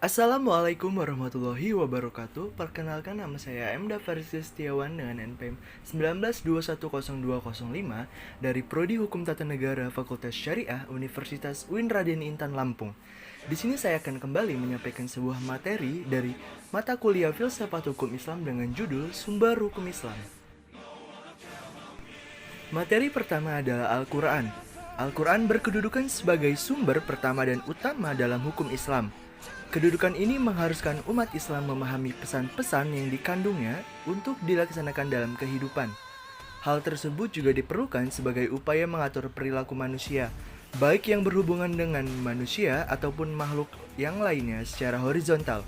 Assalamualaikum warahmatullahi wabarakatuh. Perkenalkan, nama saya Emda Farisi Setiawan dengan NPM 19210205 dari Prodi Hukum Tata Negara Fakultas Syariah Universitas UIN Raden Intan Lampung. Di sini saya akan kembali menyampaikan sebuah materi dari mata kuliah Filsafat Hukum Islam dengan judul Sumber Hukum Islam. Materi pertama adalah Al-Quran. Al-Quran berkedudukan sebagai sumber pertama dan utama dalam hukum Islam. Kedudukan ini mengharuskan umat Islam memahami pesan-pesan yang dikandungnya untuk dilaksanakan dalam kehidupan. Hal tersebut juga diperlukan sebagai upaya mengatur perilaku manusia, baik yang berhubungan dengan manusia ataupun makhluk yang lainnya secara horizontal.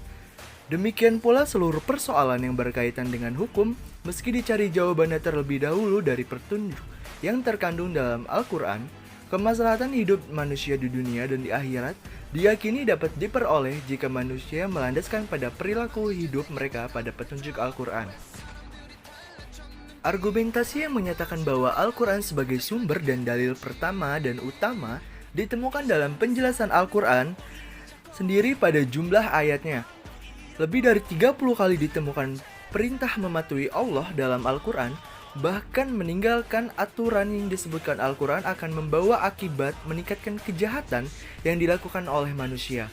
Demikian pula seluruh persoalan yang berkaitan dengan hukum, meski dicari jawabannya terlebih dahulu dari petunjuk yang terkandung dalam Al-Quran, kemaslahatan hidup manusia di dunia dan di akhirat diyakini dapat diperoleh jika manusia melandaskan pada perilaku hidup mereka pada petunjuk Al-Quran. Argumentasi yang menyatakan bahwa Al-Quran sebagai sumber dan dalil pertama dan utama ditemukan dalam penjelasan Al-Quran sendiri pada jumlah ayatnya. Lebih dari 30 kali ditemukan perintah mematuhi Allah dalam Al-Quran, bahkan meninggalkan aturan yang disebutkan Al-Quran akan membawa akibat meningkatkan kejahatan yang dilakukan oleh manusia.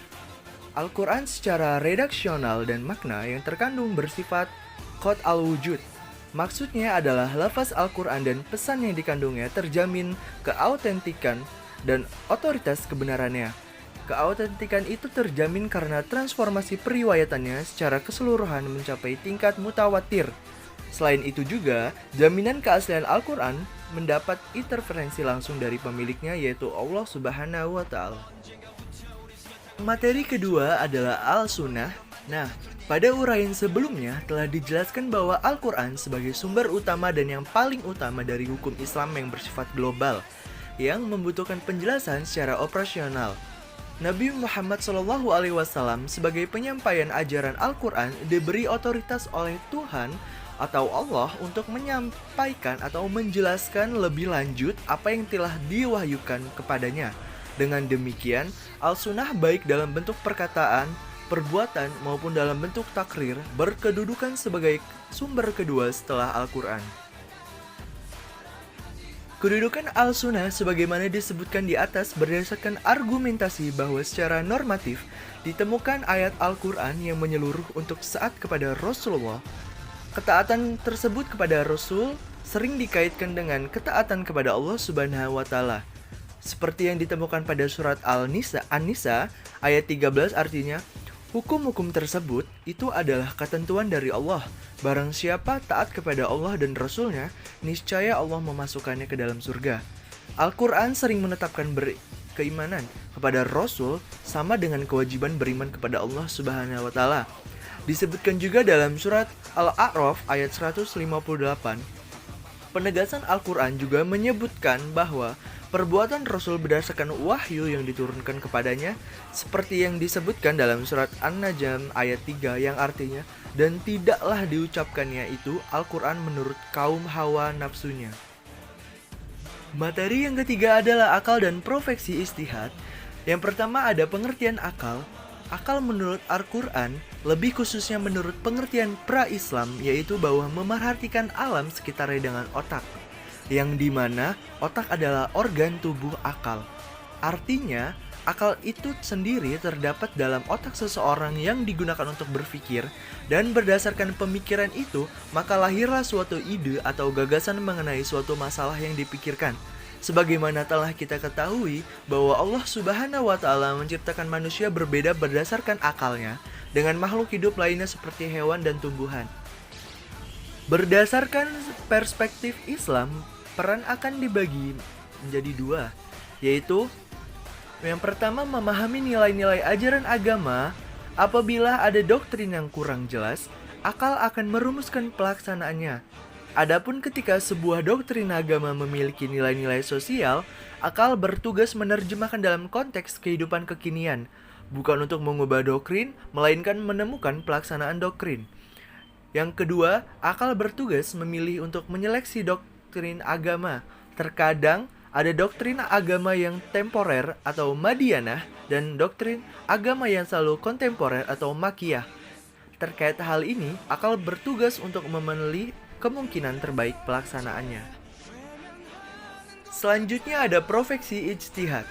Al-Quran secara redaksional dan makna yang terkandung bersifat qad al-wujud. Maksudnya adalah lafaz Al-Quran dan pesan yang dikandungnya terjamin keautentikan dan otoritas kebenarannya. Keautentikan itu terjamin karena transformasi periwayatannya secara keseluruhan mencapai tingkat mutawatir. Selain itu juga, jaminan keaslian Al-Quran mendapat interferensi langsung dari pemiliknya, yaitu Allah Subhanahu wa Ta'ala. Materi kedua adalah Al-Sunnah. Nah, pada uraian sebelumnya telah dijelaskan bahwa Al-Quran sebagai sumber utama dan yang paling utama dari hukum Islam yang bersifat global, yang membutuhkan penjelasan secara operasional. Nabi Muhammad SAW sebagai penyampaian ajaran Al-Quran diberi otoritas oleh Tuhan atau Allah untuk menyampaikan atau menjelaskan lebih lanjut apa yang telah diwahyukan kepadanya. Dengan demikian, Al-Sunnah baik dalam bentuk perkataan, perbuatan maupun dalam bentuk takrir berkedudukan sebagai sumber kedua setelah Al-Quran. Kedudukan Al-Sunnah sebagaimana disebutkan di atas berdasarkan argumentasi bahwa secara normatif ditemukan ayat Al-Quran yang menyeluruh untuk saat kepada Rasulullah. Ketaatan tersebut kepada Rasul sering dikaitkan dengan ketaatan kepada Allah Subhanahu wa Ta'ala. Seperti yang ditemukan pada surat An-Nisa ayat 13, artinya hukum-hukum tersebut itu adalah ketentuan dari Allah. Barang siapa taat kepada Allah dan Rasulnya, niscaya Allah memasukkannya ke dalam surga. Al-Quran sering menetapkan keimanan kepada Rasul sama dengan kewajiban beriman kepada Allah Subhanahu wa Ta'ala. Disebutkan juga dalam surat Al-A'raf ayat 158. Penegasan Al-Quran juga menyebutkan bahwa perbuatan Rasul berdasarkan wahyu yang diturunkan kepadanya, seperti yang disebutkan dalam surat An-Najm ayat 3 yang artinya, dan tidaklah diucapkannya itu Al-Quran menurut kaum hawa nafsunya. Materi yang ketiga adalah akal dan profeksi istihad. Yang pertama ada pengertian akal. Akal menurut Al-Quran, lebih khususnya menurut pengertian pra-Islam, yaitu bahwa memerhatikan alam sekitarnya dengan otak, yang dimana otak adalah organ tubuh akal. Artinya, akal itu sendiri terdapat dalam otak seseorang yang digunakan untuk berpikir, dan berdasarkan pemikiran itu, maka lahirlah suatu ide atau gagasan mengenai suatu masalah yang dipikirkan. Sebagaimana telah kita ketahui bahwa Allah Subhanahu wa Ta'ala menciptakan manusia berbeda berdasarkan akalnya dengan makhluk hidup lainnya seperti hewan dan tumbuhan. Berdasarkan perspektif Islam, peran akan dibagi menjadi dua, yaitu yang pertama memahami nilai-nilai ajaran agama. Apabila ada doktrin yang kurang jelas, akal akan merumuskan pelaksanaannya. Adapun ketika sebuah doktrin agama memiliki nilai-nilai sosial, akal bertugas menerjemahkan dalam konteks kehidupan kekinian, bukan untuk mengubah doktrin, melainkan menemukan pelaksanaan doktrin. Yang kedua, akal bertugas memilih untuk menyeleksi doktrin agama. Terkadang Ada doktrin agama yang temporer atau Madianah dan doktrin agama yang selalu kontemporer atau Makiyah. Terkait hal ini, akal bertugas untuk memenuhi kemungkinan terbaik pelaksanaannya. Selanjutnya ada profesi ijtihad.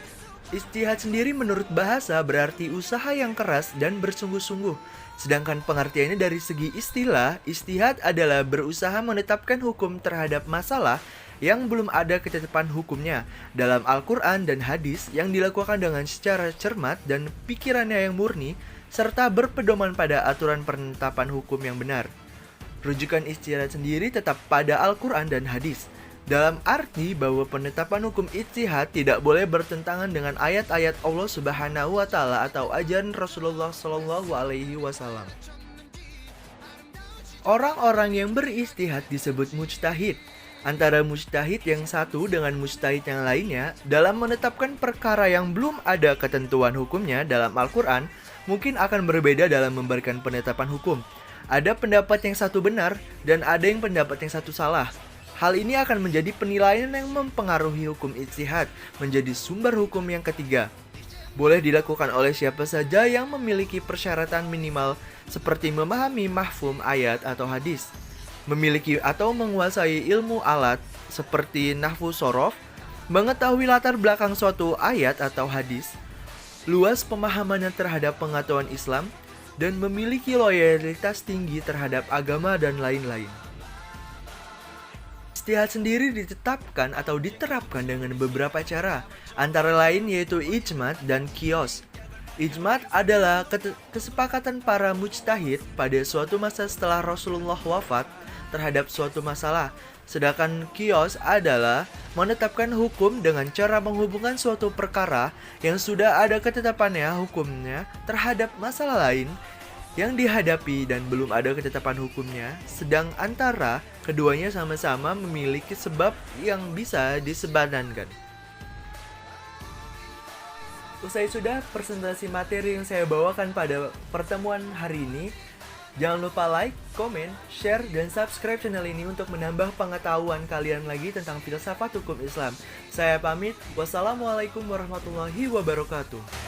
Ijtihad sendiri menurut bahasa berarti usaha yang keras dan bersungguh-sungguh. Sedangkan pengertiannya dari segi istilah, ijtihad adalah berusaha menetapkan hukum terhadap masalah yang belum ada ketetapan hukumnya dalam Al-Quran dan hadis yang dilakukan dengan secara cermat dan pikirannya yang murni, serta berpedoman pada aturan penetapan hukum yang benar. Rujukan ijtihad sendiri tetap pada Al-Quran dan hadis, dalam arti bahwa penetapan hukum ijtihad tidak boleh bertentangan dengan ayat-ayat Allah Subhanahu wa Ta'ala atau ajaran Rasulullah Shallallahu Alaihi Wasallam. Orang-orang yang berijtihad disebut mujtahid. Antara mujtahid yang satu dengan mujtahid yang lainnya dalam menetapkan perkara yang belum ada ketentuan hukumnya dalam Al-Quran mungkin akan berbeda dalam memberikan penetapan hukum. Ada pendapat yang satu benar dan ada yang pendapat yang satu salah. Hal ini akan menjadi penilaian yang mempengaruhi hukum ijtihad menjadi sumber hukum yang ketiga. Boleh dilakukan oleh siapa saja yang memiliki persyaratan minimal seperti memahami mafhum ayat atau hadis, memiliki atau menguasai ilmu alat seperti nahwu sorof, mengetahui latar belakang suatu ayat atau hadis, luas pemahamannya terhadap pengetahuan Islam, dan memiliki loyalitas tinggi terhadap agama dan lain-lain. Ijtihad sendiri ditetapkan atau diterapkan dengan beberapa cara, antara lain yaitu ijmad dan qiyas. Ijmad adalah kesepakatan para mujtahid pada suatu masa setelah Rasulullah wafat terhadap suatu masalah. Sedangkan qiyas adalah menetapkan hukum dengan cara menghubungkan suatu perkara yang sudah ada ketetapannya hukumnya terhadap masalah lain yang dihadapi dan belum ada ketetapan hukumnya, sedang antara keduanya sama-sama memiliki sebab yang bisa disebadankan. Usai sudah presentasi materi yang saya bawakan pada pertemuan hari ini, jangan lupa like, komen, share, dan subscribe channel ini untuk menambah pengetahuan kalian lagi tentang filsafat hukum Islam. Saya pamit, wassalamualaikum warahmatullahi wabarakatuh.